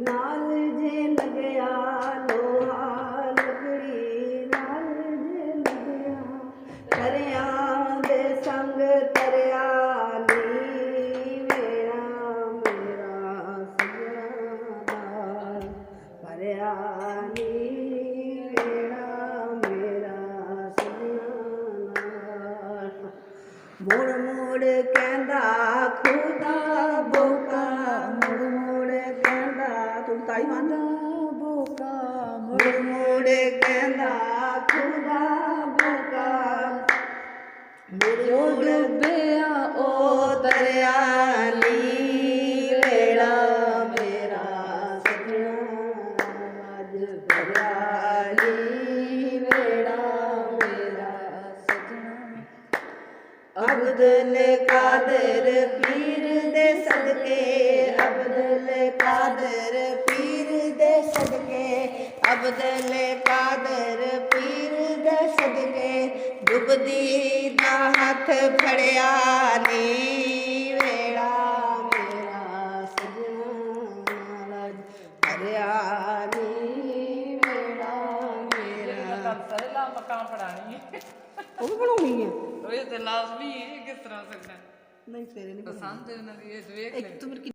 नाल जे लगया लोहा लकड़ी नाल जे लगया दरिया दे संग तरया नी मेरा मेरा सजना भरया नी मेरा सजना मुड़ मुड़ कहंदा खुदा बोका मुड़ मुड़ कहंदा तू ताई मांदा बोका मुड़ मुड़ कहंदा खुदा बोका मुड़ डुबिया ओ दरिया नी वेड़ा मेरा सजना अज भरया नी वेड़ा मेरा सजना अब्दुल कादर पीर दे सदके अब्दुल कादर पीर दे सदके अब्दुल कादर पीर दे सदके डुबदी दा हथ फड़िया नी वेड़ा मेरा सजना भरया नी वेड़ा मेरा पहला मकान पढ़ानी है ਉਹ ਵੀ ਬਣਾਉਣੀ ਹੈ ਉਹ ਤੇ ਲਾਜ਼ਮੀ ਹੈ ਕਿਸ ਤਰ੍ਹਾਂ ਸਕਦਾ ਨਹੀਂ ਫੇਰ ਨਹੀਂ ਪਸੰਦ ਹੈ ਨਾ ਇਹ ਦੇਖ ਇੱਕ ਤਾਂ ਮੇਰੇ